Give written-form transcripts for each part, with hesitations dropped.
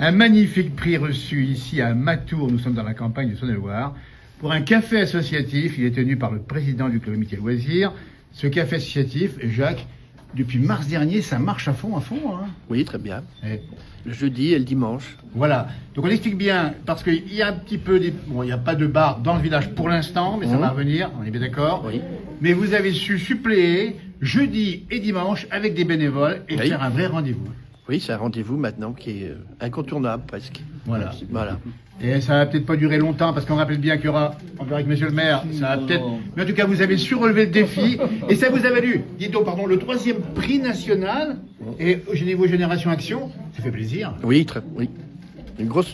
Un magnifique prix reçu ici à Matour, nous sommes dans la campagne de Saône-et-Loire, pour un café associatif. Il est tenu par le président du club Amitié Loisirs. Ce café associatif, Jacques, depuis mars dernier, ça marche à fond, hein. Oui, très bien. Et Le jeudi et le dimanche. voilà. Donc on explique bien, parce qu'il y a un petit peu Bon, il n'y a pas de bar dans le village pour l'instant, mais ça va revenir, on est bien d'accord. Oui. Mais vous avez su suppléer jeudi et dimanche avec des bénévoles et Oui. faire un vrai rendez-vous. Oui, c'est un rendez-vous maintenant qui est incontournable presque. Voilà. Voilà. Et ça va peut-être pas durer longtemps, parce qu'on rappelle bien qu'il y aura, on verra avec monsieur le maire, ça va peut-être... Mais en tout cas, vous avez su relever le défi, et ça vous a valu, dites-donc, pardon, le 3e prix national, et au niveau Génération Action, ça fait plaisir. Oui, oui.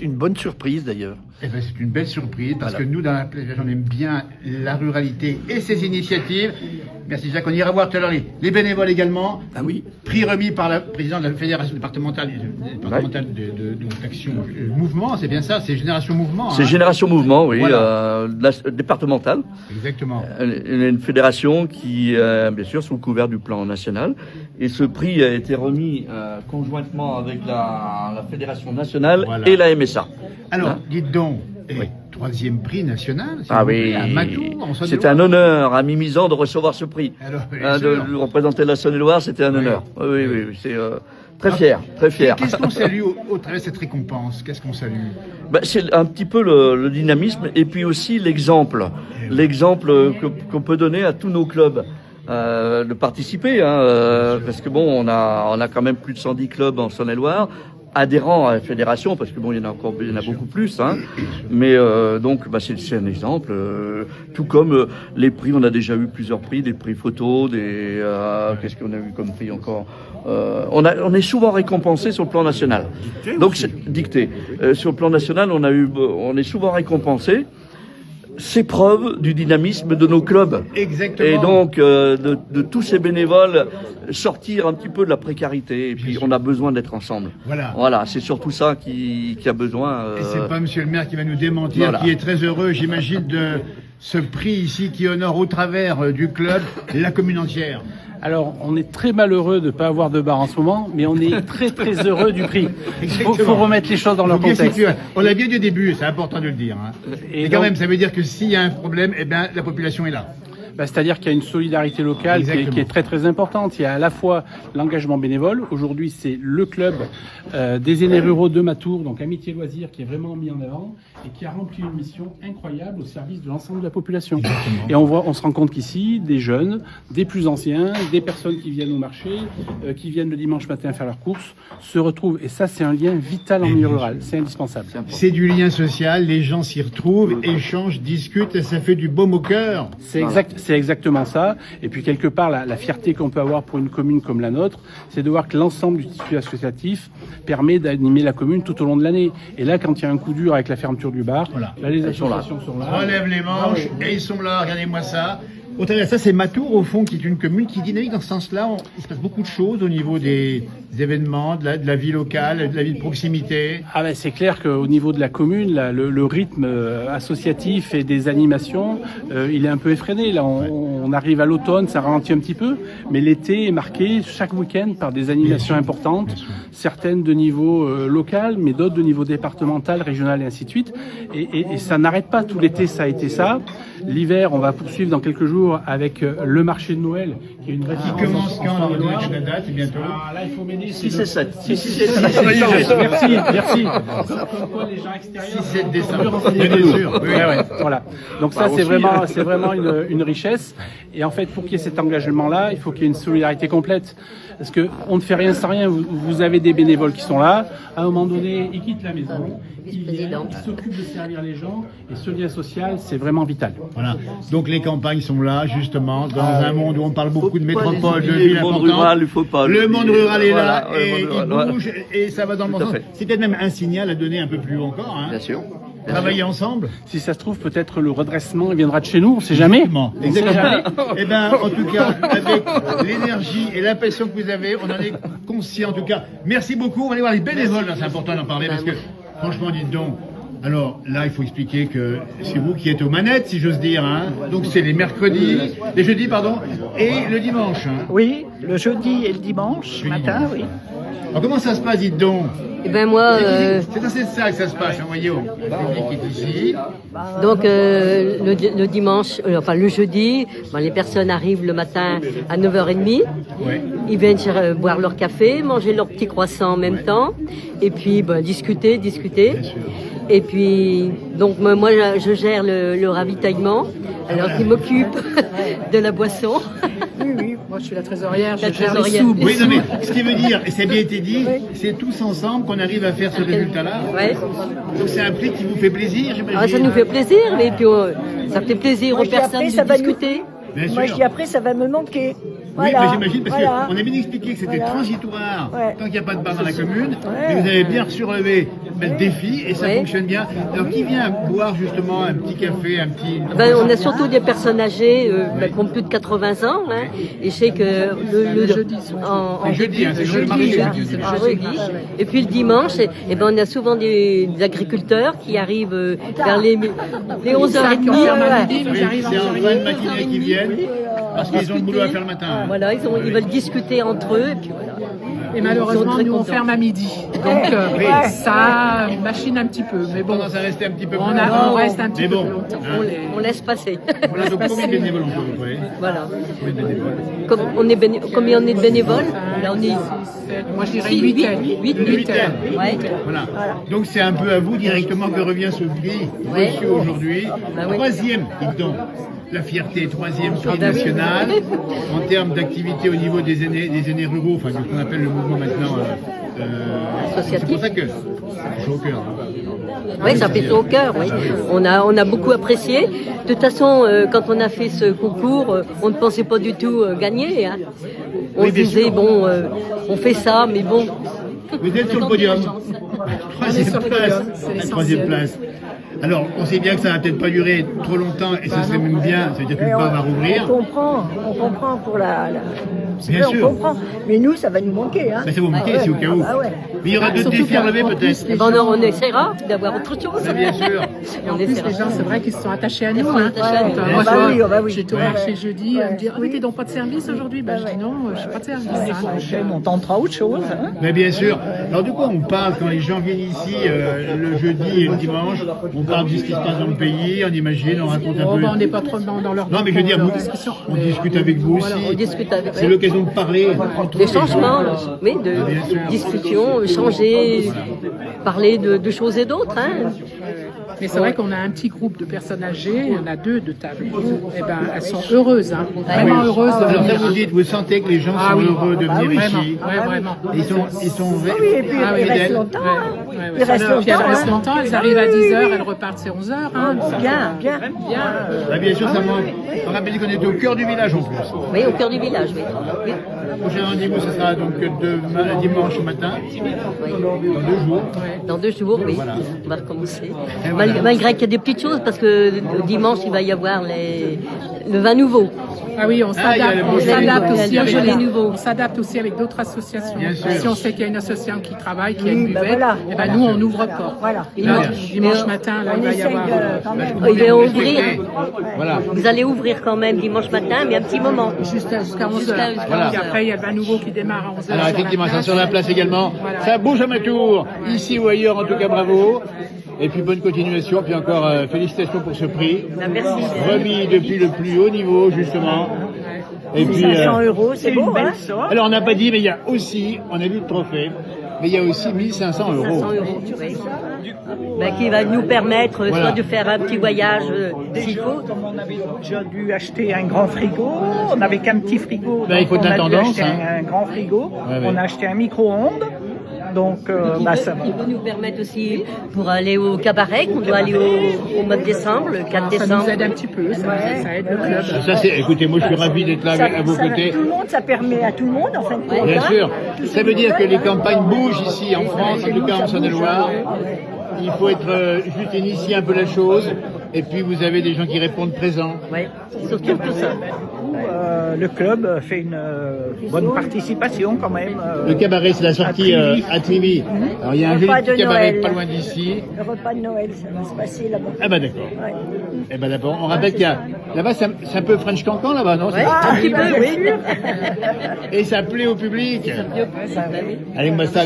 Une bonne surprise d'ailleurs. Eh ben, c'est une belle surprise, parce Voilà. que nous, dans la plage, on aime bien la ruralité et ses initiatives. Merci Jacques, on ira voir tout à l'heure les bénévoles également. Ah oui. Prix remis par la présidente de la fédération départementale, d'action mouvement, c'est bien ça, c'est Génération Mouvement. C'est hein. Génération Mouvement, oui, Voilà. départementale. Exactement. Une fédération qui, bien sûr, sous le couvert du plan national. Et ce prix a été remis conjointement avec la fédération nationale Voilà. et la MSA. Alors, Hein dites donc, Oui. 3e prix national, Ah oui, à Matour, en c'est Saône-et-Loire. un honneur à Mimizan de recevoir ce prix. Alors, bien De sûr. représenter la Saône-et-Loire, c'était un Oui. honneur. Oui, c'est très fier, très fier. Et qu'est-ce qu'on salue au travers de cette récompense? Qu'est-ce qu'on salue? Ben, c'est un petit peu le dynamisme et puis aussi l'exemple qu'on peut donner à tous nos clubs de participer, parce que bon, on a quand même plus de 110 clubs en Saône-et-Loire, adhérents à la fédération, parce que bon, il y en a beaucoup plus, mais donc bah, c'est un exemple, tout comme les prix, on a déjà eu plusieurs prix, des prix photos, qu'est-ce qu'on a eu comme prix encore, on est souvent récompensé sur le plan national. Donc c'est dicté. Sur le plan national, on est souvent récompensé. C'est preuve du dynamisme de nos clubs. Exactement. Et donc, de tous ces bénévoles, sortir un petit peu de la précarité. Et puis, on a besoin d'être ensemble. Voilà. C'est surtout ça qui a besoin. Et c'est pas monsieur le maire qui va nous démentir, Voilà. qui est très heureux, j'imagine, de ce prix ici qui honore au travers du club la commune entière. Alors, on est très malheureux de ne pas avoir de bar en ce moment, mais on est très très heureux du prix. Il faut remettre les choses dans leur Bien contexte. situé. On l'a bien du début, c'est important de le dire. Et quand donc- même, ça veut dire que s'il y a un problème, eh bien, la population est là. C'est-à-dire qu'il y a une solidarité locale qui est très très importante. Il y a à la fois l'engagement bénévole. Aujourd'hui, c'est le club des aînés ruraux de Matour, donc Amitié Loisirs, qui est vraiment mis en avant et qui a rempli une mission incroyable au service de l'ensemble de la population. Et on se rend compte qu'ici, des jeunes, des plus anciens, des personnes qui viennent au marché, qui viennent le dimanche matin faire leurs courses, se retrouvent. Et ça, c'est un lien vital en milieu rural. C'est indispensable. C'est du lien social, les gens s'y retrouvent, échangent, discutent, et ça fait du baume au cœur. C'est exactement ça. Et puis quelque part, la fierté qu'on peut avoir pour une commune comme la nôtre, c'est de voir que l'ensemble du tissu associatif permet d'animer la commune tout au long de l'année. Et là, quand il y a un coup dur avec la fermeture du bar, Voilà. là, les associations sont là. Relève les manches, et ils sont là, regardez-moi ça. Au travers de ça, c'est Matour, au fond, qui est une commune qui est dynamique dans ce sens-là. Il se passe beaucoup de choses au niveau des événements, de la vie locale, de la vie de proximité. Ah ben, c'est clair qu'au niveau de la commune, là, le rythme associatif et des animations, il est un peu effréné. Là, on arrive à l'automne, ça ralentit un petit peu, mais l'été est marqué chaque week-end par des animations importantes, certaines de niveau local, mais d'autres de niveau départemental, régional et ainsi de suite. Et ça n'arrête pas. Tout l'été, ça a été ça. L'hiver, on va poursuivre dans quelques jours avec le marché de Noël, qui est une vraie Qui commence quand dans votre date, bientôt? Ah, là, il faut m'aider. 6 et 7. Merci. Comme quoi, les gens extérieurs. 6-7 décembre. Bien sûr. Oui. Ouais, voilà. Donc ça, c'est vraiment une richesse. Et en fait, pour qu'il y ait cet engagement-là, il faut qu'il y ait une solidarité complète. Parce que on ne fait rien sans rien. Vous avez des bénévoles qui sont là. À un moment donné, ils quittent la maison, ils viennent, ils s'occupent de servir les gens. Et ce lien social, c'est vraiment vital. Voilà. Donc les campagnes sont là, justement, dans un monde où on parle beaucoup de métropole, de villes le monde importantes. rural, il faut pas. Le monde rural est là, Voilà, et le monde rural, il bouge, et ça va dans le bon Tout à sens. fait. C'est peut-être même un signal à donner un peu plus haut encore. Bien sûr. Travailler ensemble. Si ça se trouve, peut-être le redressement viendra de chez nous, on ne sait jamais. Exactement. Eh bien, en tout cas, avec l'énergie et la passion que vous avez, on en est conscient. En tout cas, merci beaucoup. On va aller voir les bénévoles. C'est important d'en parler parce que, franchement, dites donc. Alors là, il faut expliquer que c'est vous qui êtes aux manettes, si j'ose dire. Donc c'est les jeudis, et le dimanche. Oui, le jeudi et le dimanche matin, oui. Alors comment ça se passe, dites donc? Eh ben moi, C'est dans cette salle que ça se passe, hein, voyez, le public est ici. donc le dimanche, enfin le jeudi, ben, les personnes arrivent le matin à 9h30. Ouais. Ils viennent boire leur café, manger leur petit croissant en même temps, et puis ben, discuter. Bien sûr. Et puis, donc moi je gère le ravitaillement, alors qu'ils m'occupent de la boisson. Oui, moi je suis la trésorière, La je gère les trésorière. sous. Oui, non, mais ce qui veut dire, et ça a bien été dit, c'est tous ensemble qu'on arrive à faire ce résultat-là. Ouais. Donc c'est un prix qui vous fait plaisir, j'imagine. Ah, ça nous fait plaisir, et puis ça fait plaisir Moi, aux je dis après, personnes ça de va discuter. Bien Moi, sûr. je dis après, ça va me manquer. Oui, Voilà. mais j'imagine, parce Voilà. qu'on a bien expliqué que c'était Voilà. transitoire Ouais. tant qu'il n'y a pas de bar dans la commune, Ouais. et vous avez bien surlevé le défi, et ça Ouais. fonctionne bien. Alors qui vient boire justement un petit café, un petit... Ben, on a surtout des personnes âgées qui ont plus de 80 ans, hein, et je sais que le jeudi, Le jeudi, hein, c'est le mardi. hein, c'est le jeudi. Et puis le dimanche, et ben, on a souvent des agriculteurs qui arrivent vers les 11h30. Qui ont fermé à midi, Oui, ils arrivent c'est en en fin de matinée qu'ils viennent, parce qu'ils ont le boulot à faire le matin. Voilà, ils veulent discuter entre eux, et puis voilà. Et Ils malheureusement, sont très nous on contents. ferme à midi. Donc ça machine un petit peu. Mais bon, Tendance à rester un petit peu plus on longtemps. reste un petit Mais peu bon, plus longtemps. hein. On laisse passer. Voilà, donc combien de bénévoles on peut à peu près? Voilà. Combien de bénévoles? Combien on est de bénévoles? Là, on est moi je dirais 8 heures. 8 heures. Ouais. Voilà. Donc c'est un peu à vous directement que revient ce prix Ouais. reçu aujourd'hui. Bah oui. Troisième, dites donc, la fierté, troisième prix Ah bah oui. national en termes d'activité au niveau des aînés ruraux, enfin ce qu'on appelle le mouvement maintenant Associatif. C'est pour ça que ça fait chaud au cœur. Hein. Oui, ça fait chaud au cœur. Oui. On a beaucoup apprécié. De toute façon, quand on a fait ce concours, on ne pensait pas du tout gagner. Hein. On Oui, se bien disait sûr. bon, on fait ça, mais bon. Vous êtes sur le podium. Troisième sur le place. podium, c'est La troisième l'essentiel. place. Alors, on sait bien que ça va peut-être pas durer trop longtemps et ça serait même bien, ça veut dire que le bar va rouvrir. On comprend pour c'est Bien vrai, sûr. on comprend. Mais nous, ça va nous manquer. Hein. Mais ça va vous manquer, Ah ouais. c'est au cas où. Ah ouais. Mais il y aura d'autres défis à relever peut-être. Eh ben, on essaiera d'avoir autre chose. Ah, bien sûr. Et en plus, les gens, c'est vrai qu'ils se sont attachés à Ils nous. sont attachés à nous. Moi, Ah bah je vois, oui, ah bah oui. j'étais au Ouais. marché jeudi, elle me dit, ah, mais Oui. t'es donc pas de service aujourd'hui? Ben, je dis non, je suis pas de service. hein. On tentera autre chose. Hein. Mais bien sûr. Alors de quoi on parle quand les gens viennent ici le jeudi et le dimanche? On parle de ce qui se passe dans le pays, on imagine, on raconte un Oh, peu. ben, on n'est pas trop dans leur Non mais je veux dire, leur vous- discussion. on Mais, discute avec vous voilà, aussi. On discute avec C'est l'occasion de parler entre des les gens. changements, oui, de Bien sûr. discussions, changer, parler de choses et d'autres. Hein. Mais c'est vrai qu'on a un petit groupe de personnes âgées, il y en a 2 de table. Eh ben, elles sont heureuses, hein, vraiment heureuses de Alors ça venir. vous dites, vous sentez que les gens Ah sont oui. heureux de venir Vraiment, ici. ouais, vraiment. Ils sont Oui, et puis Ah oui, ils restent fidèles. longtemps. Ouais, Hein. ouais, ouais. Ils restent Puis elles longtemps. restent Hein. longtemps, elles arrivent à 10h, elles repartent, c'est 11h. Hein. Bien, bien. Ah, bien sûr, ça manque. On rappelle qu'on est au cœur du village en plus. Oui, au cœur du village, oui. Oui. Le prochain rendez-vous, ce sera donc demain, dimanche matin, dans 2 jours. Dans 2 jours, oui. On va recommencer. Et voilà. Malgré qu'il y a des petites choses, parce que le dimanche, il va y avoir le vin nouveau. Ah oui, on il y a s'adapte, le on Beaujolais s'adapte nouveau. aussi Il y a le avec Beaujolais nouveau. on s'adapte aussi avec d'autres associations. Bien sûr. Si on sait qu'il y a une association qui travaille, qui a Oui, une bah buvette, voilà. et ben nous on ouvre pas. Voilà. Dimanche matin, là, il On va y essaye avoir. de, quand même. Il va ouvrir. Voilà. Vous allez ouvrir quand même dimanche matin, mais un petit moment. Jusqu'à 11h. Jusqu'à Voilà. Puis après, il y a le vin nouveau qui démarre à 11h. Alors effectivement, ça sur la place également. Voilà. Ça bouge à ma tour, ici ou ailleurs, en tout cas bravo. Et puis bonne continuation, puis encore félicitations pour ce prix. Merci. Remis depuis le plus haut niveau, justement. Et puis, 500 euros, c'est beau, hein. alors on n'a pas dit, mais il y a aussi, on a vu le trophée, mais il y a aussi 1500 euros. 500 euros, oui. Ben, qui va nous permettre Voilà. soit de faire un petit voyage s'il faut. Comme on avait déjà dû acheter un grand frigo, on n'avait qu'un petit frigo. Ben, il donc faut de on a dû l'intendance, acheter hein. un grand frigo. Ouais, ouais. On a acheté un micro-ondes. Donc, ça va. Il peut nous permettre aussi pour aller au cabaret, qu'on doit aller au mois de décembre, le 4 Ça décembre. nous aide un petit peu, ça aide le club. Ça c'est, écoutez, moi je suis ravi d'être là à vos côtés. Tout le monde, ça permet à tout le monde, en fin de compte. Bien hein. sûr, ça veut dire que les campagnes bougent ici en France, en tout cas en Saône-et-Loire. Il faut être juste initier un peu la chose, et puis vous avez des gens qui répondent présents. Oui, surtout tout ça. le club fait une bonne participation quand même. Le cabaret, c'est la sortie à Trivy. Alors il y a un joli Repas petit de cabaret Noël. pas loin d'ici. Le repas de Noël, ça va se passer là-bas. Ah bah d'accord. Ouais. Eh ben d'accord. On rappelle qu'il y a là-bas, c'est un peu French Cancan là-bas, non? Ouais, un petit peu, oui. Et ça plaît au public. Allez, moi ça,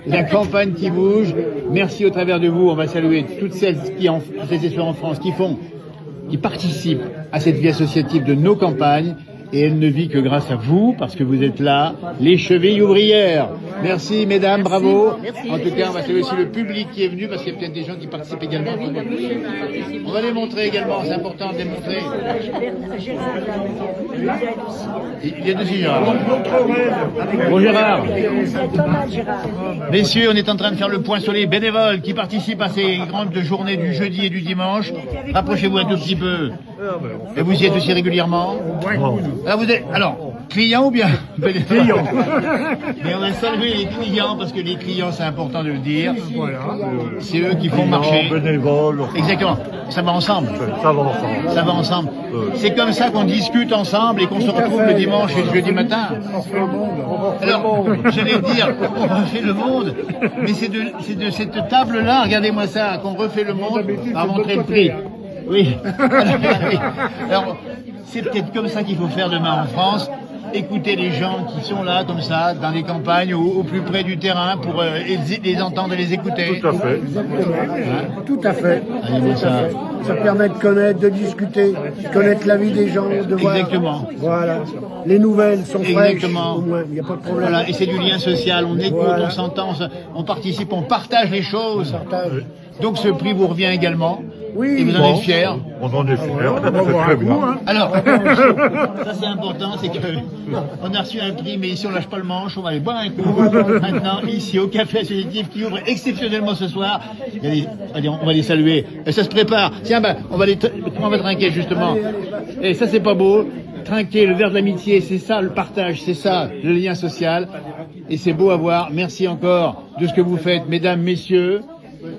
la campagne qui bouge. Merci au travers de vous. On va saluer toutes celles qui toutes ces histoires en France qui participent à cette vie associative de nos campagnes. Et elle ne vit que grâce à vous, parce que vous êtes là, les chevilles ouvrières. Merci, mesdames, bravo. Merci. En tout cas, on va saluer aussi le public qui est venu, parce qu'il y a peut-être des gens qui participent également. On va les montrer également, c'est important de les montrer. Gérard, il aide aussi. Il y a deux Gérard. Bon Gérard. C'est Thomas, Gérard. Messieurs, on est en train de faire le point sur les bénévoles qui participent à ces grandes journées du jeudi et du dimanche. Rapprochez-vous un tout petit peu. Et vous y êtes aussi régulièrement? Alors vous êtes, client ou bien client? Mais on va saluer les clients parce que les clients, c'est important de le dire. C'est eux qui font marcher. Bénévoles. Exactement. Ça va ensemble. Ça va ensemble. C'est comme ça qu'on discute ensemble et qu'on se retrouve le dimanche et le jeudi matin. Alors, j'allais dire, on refait le monde, mais c'est de cette table-là, regardez-moi ça, qu'on refait le monde, à montrer le prix. Oui. Alors, c'est peut-être comme ça qu'il faut faire demain en France. Écouter les gens qui sont là, comme ça, dans les campagnes, au plus près du terrain, pour les entendre et les écouter. Tout à fait. Tout à fait. Allez, moi, ça. Ça permet de connaître, de discuter, de connaître la vie des gens, de voir. Exactement. Voilà. Les nouvelles sont fraîches. Exactement. Au moins, il n'y a pas de problème. Voilà, et c'est du lien social, on écoute, Voilà. on s'entend, on participe, on partage les choses. Donc ce prix vous revient également. Oui. Et vous en êtes fiers. On en est fiers. C'est très bien. Alors, ça c'est important, c'est que on a reçu un prix, mais ici on lâche pas le manche, on va aller boire un coup. Maintenant, ici au Café Associatif qui ouvre exceptionnellement ce soir. Allez, on va les saluer. Et ça se prépare. Tiens, on va trinquer justement. Et ça c'est pas beau. Trinquer, le verre de l'amitié, c'est ça le partage, c'est ça le lien social. Et c'est beau à voir. Merci encore de ce que vous faites, mesdames, messieurs.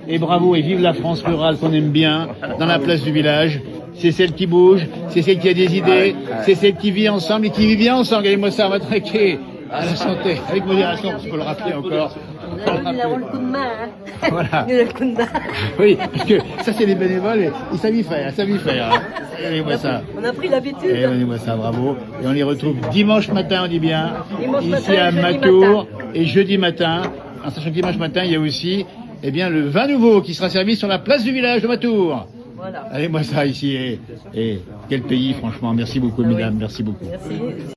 Et bravo et vive la France rurale qu'on aime bien, dans la place du village. C'est celle qui bouge, c'est celle qui a des idées, c'est celle qui vit ensemble et qui vit bien ensemble. Regardez-moi ça, on va trinquer à la santé, avec modération, parce qu'on le rappeler encore. Nous avons le coup de main, hein. Voilà. Nous avons le coup de main. Oui, parce que ça c'est les bénévoles et ils savent y faire, Regardez-moi ça. On a pris l'habitude. Et regardez-moi ça, bravo. Et on les retrouve dimanche matin, on dit bien, Dimanche ici matin, à jeudi Matour, matin. et jeudi matin, en sachant que dimanche matin, il y a aussi le vin nouveau qui sera servi sur la place du village de Matour. Voilà. Allez, moi ça ici, et quel pays, franchement. Merci beaucoup, mesdames, merci beaucoup. Merci.